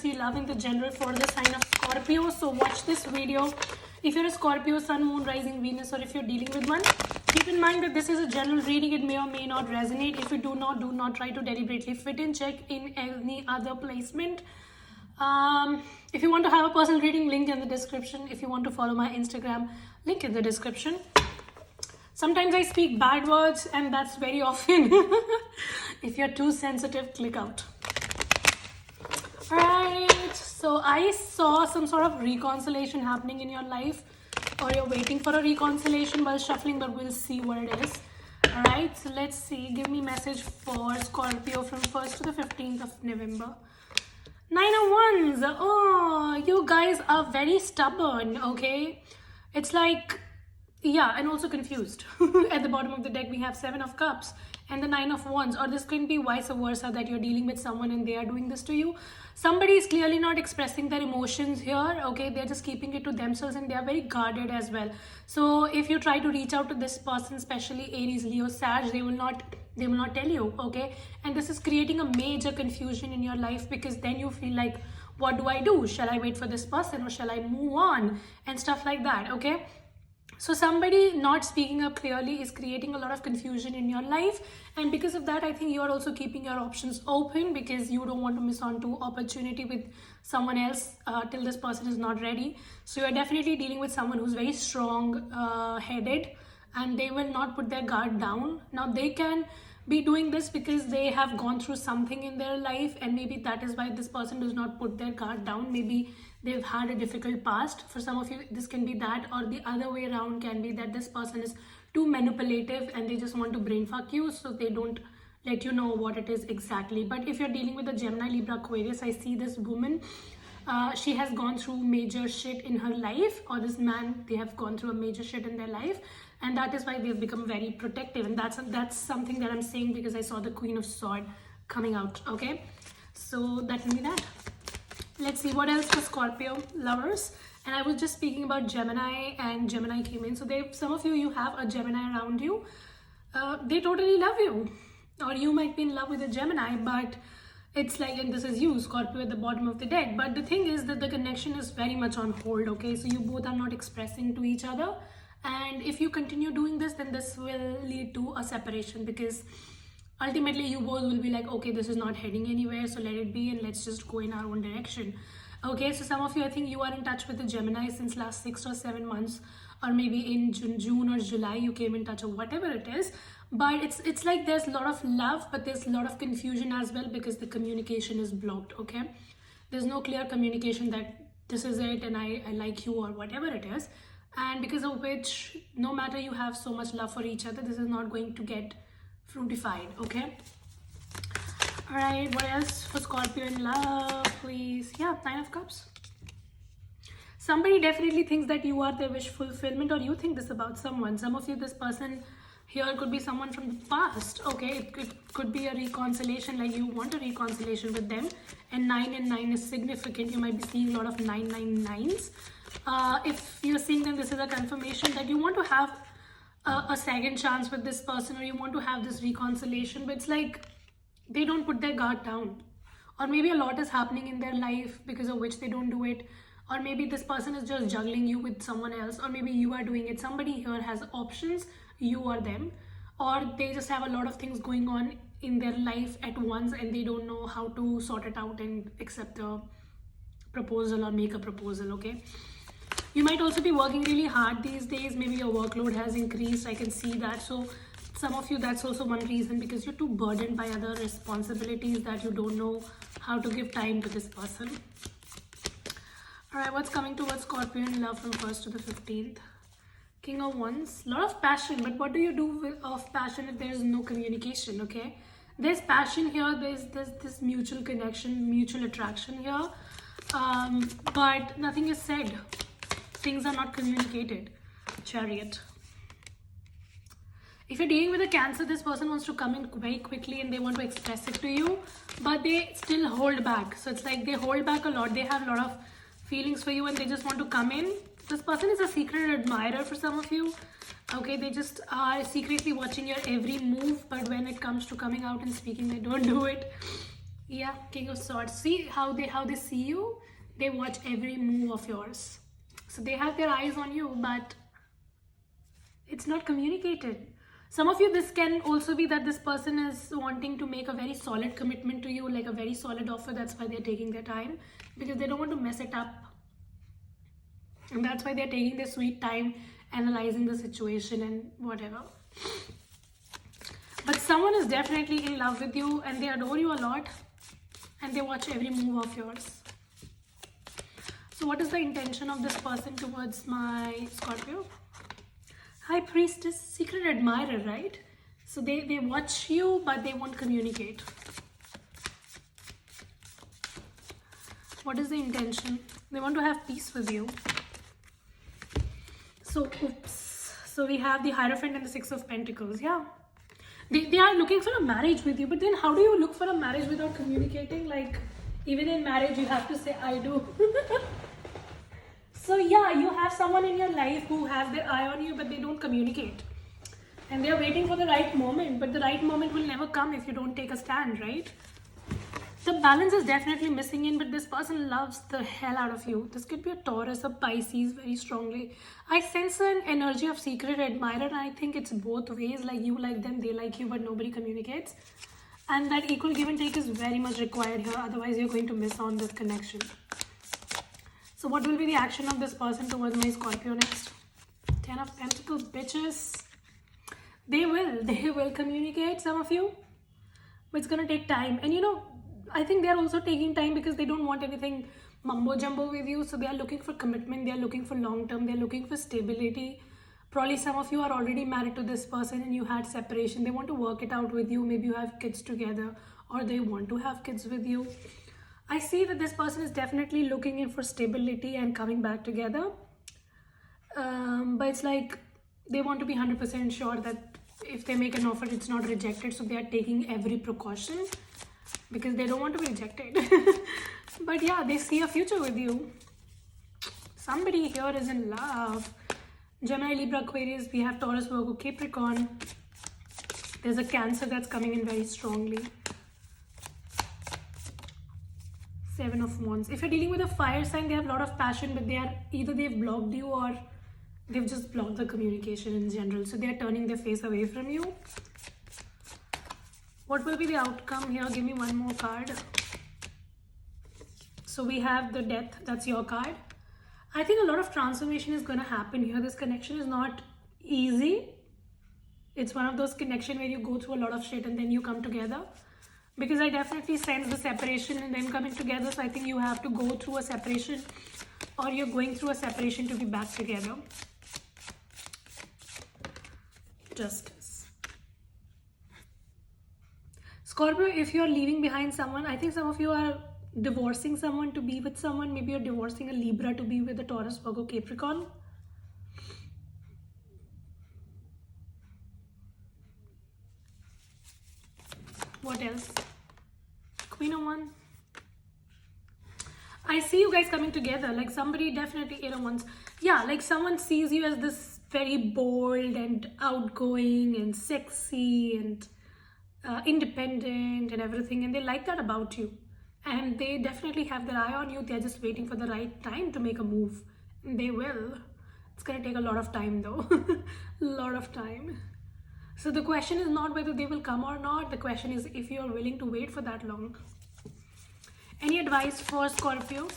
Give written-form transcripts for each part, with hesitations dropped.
see love in the general for the sign of Scorpio. So watch this video. If you're a Scorpio, Sun, Moon, Rising, Venus, or if you're dealing with one, keep in mind that this is a general reading. It may or may not resonate. If you do not try to deliberately fit in. Check in any other placement. If you want to have a personal reading, link in the description. If you want to follow my Instagram, link in the description. Sometimes I speak bad words, and that's very often. If you're too sensitive, click out. Alright, so I saw some sort of reconciliation happening in your life, or you're waiting for a reconciliation while shuffling, but we'll see what it is. Alright, so let's see. Give me message for Scorpio from 1st to the 15th of November. 9 of Wands. Oh, you guys are very stubborn, okay? It's like, yeah, and also confused. At the bottom of the deck, we have 7 of Cups and the 9 of Wands. Or this can be vice versa, that you're dealing with someone and they are doing this to you. Somebody is clearly not expressing their emotions here, okay? They're just keeping it to themselves, and they are very guarded as well. So if you try to reach out to this person, especially Aries, Leo, Sag, they will not tell you, okay? And this is creating a major confusion in your life, because then you feel like, what do I do? Shall I wait for this person, or shall I move on? And stuff like that, okay? So somebody not speaking up clearly is creating a lot of confusion in your life, and because of that, I think you are also keeping your options open, because you don't want to miss on to opportunity with someone else till this person is not ready. So you're definitely dealing with someone who's very strong headed, and they will not put their guard down. Now they can be doing this because they have gone through something in their life, and maybe that is why this person does not put their guard down. Maybe they've had a difficult past. For some of you, this can be that, or the other way around can be that this person is too manipulative and they just want to brain fuck you, so they don't let you know what it is exactly. But if you're dealing with a Gemini, Libra, Aquarius, I see this woman, she has gone through major shit in her life, or this man, they have gone through a major shit in their life, and that is why they've become very protective. And that's something that I'm saying because I saw the Queen of Swords coming out, okay? So that can be that. Let's see what else for Scorpio lovers. And I was just speaking about Gemini, and Gemini came in. So some of you have a Gemini around you. They totally love you, or you might be in love with a Gemini, but it's like, and this is you, Scorpio, at the bottom of the deck. But the thing is that the connection is very much on hold, okay? So you both are not expressing to each other, and if you continue doing this, then this will lead to a separation, because ultimately you both will be like, okay, this is not heading anywhere, so let it be, and let's just go in our own direction. Okay, so some of you, I think you are in touch with the Gemini since last 6 or 7 months, or maybe in June or July you came in touch, or whatever it is. But it's like there's a lot of love, but there's a lot of confusion as well, because the communication is blocked, okay? There's no clear communication that this is it and I like you, or whatever it is. And because of which, no matter you have so much love for each other, this is not going to get fruitified, okay? All right, what else for Scorpio in love, please? Yeah, 9 of Cups. Somebody definitely thinks that you are their wish fulfillment, or you think this about someone. Some of you, this person here could be someone from the past, okay? It could be a reconciliation, like you want a reconciliation with them. And 9 and 9 is significant. You might be seeing a lot of 999s. If you're seeing them, this is a confirmation that you want to have a second chance with this person, or you want to have this reconciliation, but it's like they don't put their guard down, or maybe a lot is happening in their life because of which they don't do it, or maybe this person is just juggling you with someone else, or maybe you are doing it. Somebody here has options, you or them, or they just have a lot of things going on in their life at once, and they don't know how to sort it out and accept a proposal or make a proposal, okay? You might also be working really hard these days. Maybe your workload has increased. I can see that. So some of you, that's also one reason, because you're too burdened by other responsibilities that you don't know how to give time to this person. All right, what's coming towards Scorpio in love from 1st to the 15th? King of Wands. A lot of passion, but what do you do of passion if there is no communication, okay? There's passion here. There's this mutual connection, mutual attraction here, but nothing is said. Things are not communicated. Chariot. If you're dealing with a Cancer, this person wants to come in very quickly and they want to express it to you, but they still hold back. So it's like they hold back a lot. They have a lot of feelings for you and they just want to come in. This person is a secret admirer for some of you. Okay, they just are secretly watching your every move, but when it comes to coming out and speaking, they don't do it. Yeah, King of Swords. See how they see you? They watch every move of yours. So they have their eyes on you, but it's not communicated. Some of you, this can also be that this person is wanting to make a very solid commitment to you, like a very solid offer. That's why they're taking their time, because they don't want to mess it up. And that's why they're taking their sweet time analyzing the situation and whatever. But someone is definitely in love with you and they adore you a lot and they watch every move of yours. So what is the intention of this person towards my Scorpio? High Priestess, secret admirer, right? So they watch you but they won't communicate. What is the intention? They want to have peace with you. So, oops. So we have the Hierophant and the Six of Pentacles, yeah. They are looking for a marriage with you, but then how do you look for a marriage without communicating? Like, even in marriage, you have to say, I do. So yeah, you have someone in your life who has their eye on you, but they don't communicate. And they are waiting for the right moment, but the right moment will never come if you don't take a stand, right? The balance is definitely missing in, but this person loves the hell out of you. This could be a Taurus, a Pisces very strongly. I sense an energy of secret admirer, and I think it's both ways. Like you like them, they like you, but nobody communicates. And that equal give and take is very much required here. Otherwise, you're going to miss on this connection. So what will be the action of this person towards my Scorpio next? 10 of Pentacles, bitches. They will communicate, some of you. But it's going to take time. And you know, I think they're also taking time because they don't want anything mumbo jumbo with you. So they are looking for commitment. They are looking for long term. They're looking for stability. Probably some of you are already married to this person and you had separation. They want to work it out with you. Maybe you have kids together or they want to have kids with you. I see that this person is definitely looking in for stability and coming back together. But it's like they want to be 100% sure that if they make an offer, it's not rejected. So they are taking every precaution because they don't want to be rejected. But yeah, they see a future with you. Somebody here is in love. Gemini, Libra, Aquarius, we have Taurus, Virgo, Capricorn. There's a Cancer that's coming in very strongly. 7 of Wands. If you're dealing with a fire sign, they have a lot of passion, but either they've blocked you or they've just blocked the communication in general. So they're turning their face away from you. What will be the outcome here? Give me one more card. So we have the Death. That's your card. I think a lot of transformation is going to happen here. This connection is not easy. It's one of those connections where you go through a lot of shit and then you come together. Because I definitely sense the separation and then coming together. So I think you have to go through a separation or you're going through a separation to be back together. Justice. Scorpio, if you're leaving behind someone, I think some of you are divorcing someone to be with someone. Maybe you're divorcing a Libra to be with a Taurus, Virgo, Capricorn. What else? Queen of Wands. I see you guys coming together. Like somebody definitely, Eight of Wands. Yeah, like someone sees you as this very bold and outgoing and sexy and independent and everything, and they like that about you. And they definitely have their eye on you. They're just waiting for the right time to make a move. And they will. It's gonna take a lot of time though. A lot of time. So the question is not whether they will come or not. The question is if you're willing to wait for that long. Any advice for Scorpio?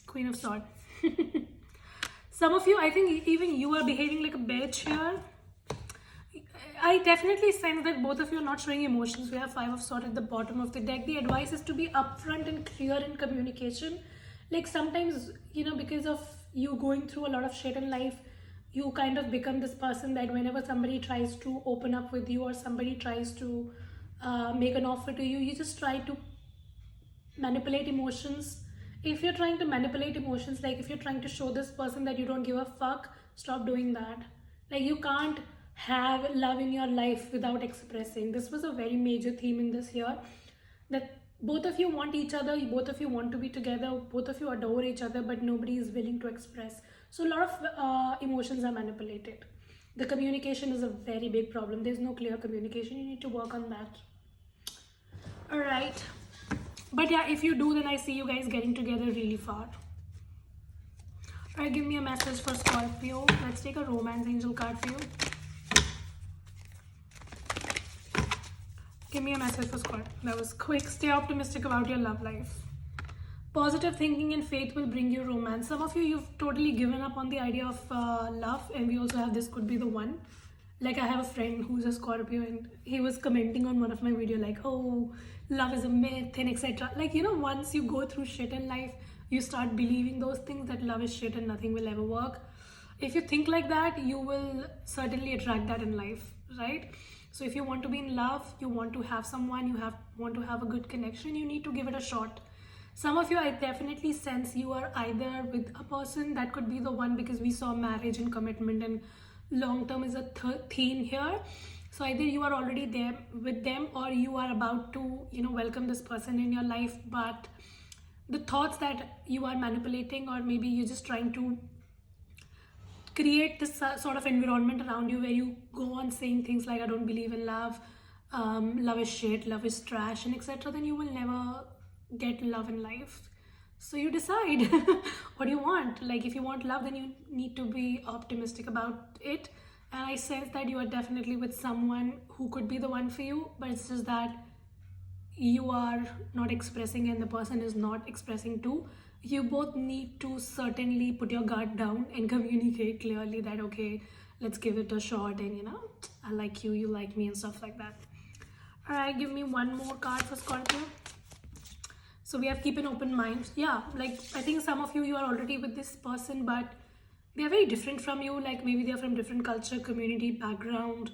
Queen of Swords. Some of you, I think even you are behaving like a bitch here. I definitely sense that both of you are not showing emotions. We have Five of Swords at the bottom of the deck. The advice is to be upfront and clear in communication. Like sometimes, you know, because of you going through a lot of shit in life, you kind of become this person that whenever somebody tries to open up with you or somebody tries to make an offer to you, you just try to manipulate emotions. If you're trying to manipulate emotions, like if you're trying to show this person that you don't give a fuck, stop doing that. Like you can't have love in your life without expressing. This was a very major theme in this year, that both of you want each other, both of you want to be together, both of you adore each other, but nobody is willing to express. So a lot of emotions are manipulated. The communication is a very big problem. There's no clear communication. You need to work on that. All right. But yeah, if you do, then I see you guys getting together really far. All right, give me a message for Scorpio. Let's take a romance angel card for you. Give me a message for Scorpio. That was quick. Stay optimistic about your love life. Positive thinking and faith will bring you romance. Some of you, you've totally given up on the idea of love, and we also have this could be the one. Like, I have a friend who's a Scorpio, and he was commenting on one of my video like, oh, love is a myth and etc. Like, you know, once you go through shit in life, you start believing those things, that love is shit and nothing will ever work. If you think like that, you will certainly attract that in life, right? So if you want to be in love, you want to have someone, want to have a good connection, you need to give it a shot. Some of you, I definitely sense you are either with a person, that could be the one, because we saw marriage and commitment and long term is a theme here. So either you are already there with them, or you are about to, you know, welcome this person in your life, but the thoughts that you are manipulating, or maybe you're just trying to create this sort of environment around you where you go on saying things like, I don't believe in love, love is shit, love is trash, and etc., then you will never get love in life. So you decide what you want. Like, if you want love, then you need to be optimistic about it. And I sense that you are definitely with someone who could be the one for you, but it's just that you are not expressing and the person is not expressing too. You both need to certainly put your guard down and communicate clearly that, okay, let's give it a shot, and you know, I like you, you like me, and stuff like that. All right, give me one more card for Scorpio. So we have keep an open mind. Yeah, like, I think some of you, you are already with this person, but they are very different from you. Like, maybe they are from different culture, community, background,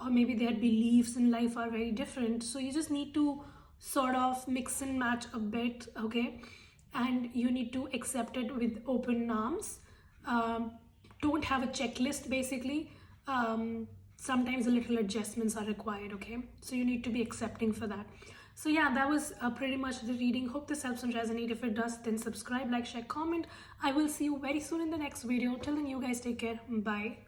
or maybe their beliefs in life are very different. So you just need to sort of mix and match a bit, okay? And you need to accept it with open arms. Don't have a checklist, basically. Sometimes a little adjustments are required, okay? So you need to be accepting for that. So yeah, that was pretty much the reading. Hope this helps and resonate. If it does, then subscribe, like, share, comment. I will see you very soon in the next video. Till then, you guys take care. Bye.